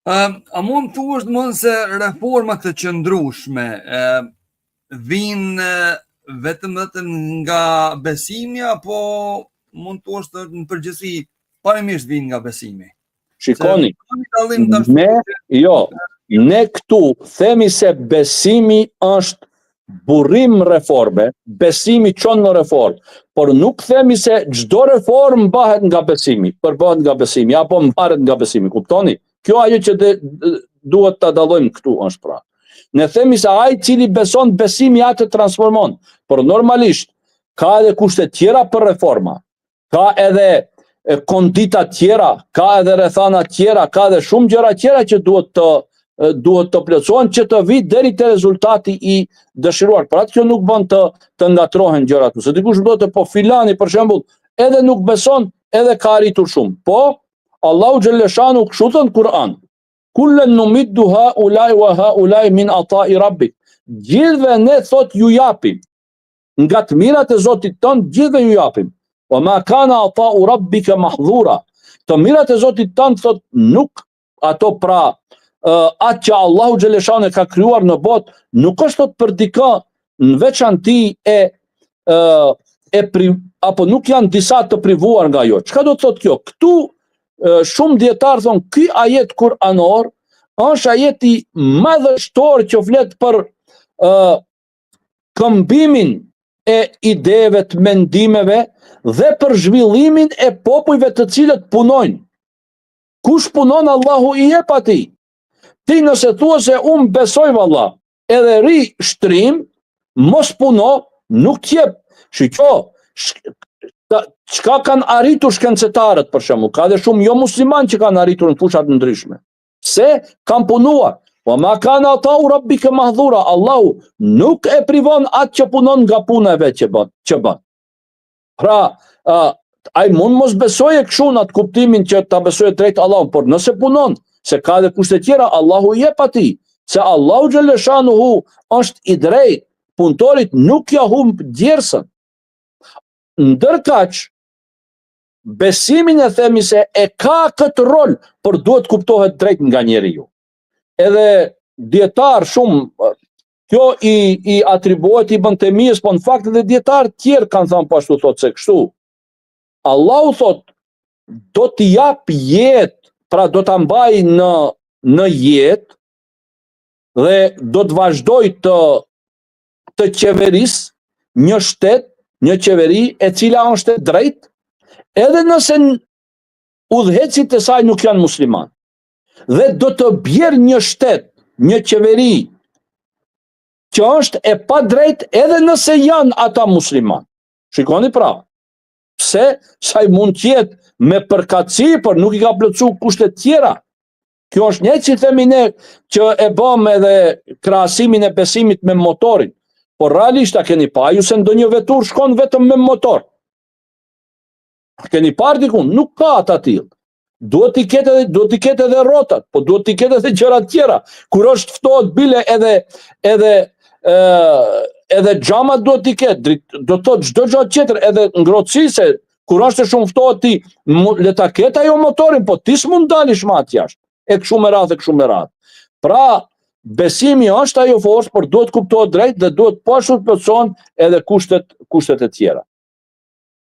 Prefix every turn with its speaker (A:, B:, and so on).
A: A mund të thuash domthonjë se reformat të qëndrueshme vijnë vetëm nga besimi apo mund të thuash në përgjithësi parimisht vijnë nga besimi?
B: Shikoni, ne këtu themi se besimi është burrim reforme, besimi çon në reformë, por nuk themi se çdo reformë bëhet nga besimi, përbëhet nga besimi apo mbaret nga besimi, kuptoni? Kjo ajo që duhet ta dallojmë këtu është pra. Ne themi se ai cili beson, besimi atë transformon, por normalisht ka edhe kushte tjera për reforma, ka edhe kondita tjera, ka edhe rrethana tjera, ka edhe shumë gjëra tjera që duhet të plotësohen që të vijë deri te rezultati i dëshiruar. Por atë kjo nuk bën të ngatrohen gjërat. Se dikush thotë po filani për shembull edhe nuk beson, edhe ka arritur shumë. Po Allahu xhaleshanu kështu thon Kur'an. Kullen numiddu haulai wa haulai min ata'i rabbik. Gjithëve ne thot ju japim nga të mirat e Zotit ton, gjithëve ju japim. Wa ma kana ata'u rabbika mahdhura. Të mirat e Zotit ton thot nuk ato pra atë që Allahu xhaleshanu ka krijuar në botë nuk është thot për dikë në veçanti apo nuk janë disa të privuar nga ajo. Çka do të thotë kjo? Këtu shumë dietar thon ky ajet kuranor është ajeti madhështor që flet për këmbimin e ideve të mendimeve dhe për zhvillimin e popujve të cilët punojnë. Kush punon Allahu i jep atij. Ti nëse thua se unë besoj valla, edhe ri shtrim, mos puno, nuk t'jep. Shiko, çka kanë arritur shkencetarët për shembull, ka dhe shumë jo musliman që kanë arritur në fushat ndryshme. Se kanë punuar. Po ma kana ata'u rabbika mahdhura, Allahu nuk e privon atë që punon nga puna e vet që bën. Pra, ai mund mos besoje kështu në atë kuptimin që ta besoje drejt Allahut, por nëse punon, se ka dhe kushte tjera, Allahu i jep atij, se Allahu xhaleshanuhu është i drejt, punëtorit nuk ja humb djersën. Ndërkaq, besimin e themi se e ka këtë rol, por duhet kuptohet drejt nga njeriu. Edhe dietar shumë, kjo i atribuohet Ibn Taymijes, po në fakt edhe dietar tjerë kanë thënë po ashtu thotë se kështu. Allahu thotë, do t'i jap jetë, pra do ta mbaj në jetë dhe do të vazhdoj të qeverisë një shtet, një qeveri e cila është e drejtë, edhe nëse udhëhecit e saj nuk janë musliman. Dhe do të bjerë një shtet, një qeveri që është e pa drejtë edhe nëse janë ata musliman. Shikoni pra, pse saj mund të jetë me përkatësi, por nuk i ka plotësuar kushtet tjera. Kjo është një që themi ne që e bëm edhe krahasimin e besimit me motorin. Por realisht a keni pa ju se ndonjë vetur shkon vetëm me motor. Keni parë dikun, nuk ka ata tillë. Duhet t'i ketë edhe rrotat, po duhet t'i ketë edhe gjëra tjera. Kur është ftohet bile edhe xhamat duhet t'i ketë, do të thotë çdo gjë tjetër, edhe ngrohtësi se kur është shumë ftohet ti, le ta ketë ajo motorin, po ti s'mund dalësh më atë jashtë. E kështu me radhë. Pra, besimi është ajo forcë, por duhet kuptohet drejt dhe duhet po ashtu të plotësohen edhe kushtet e tjera.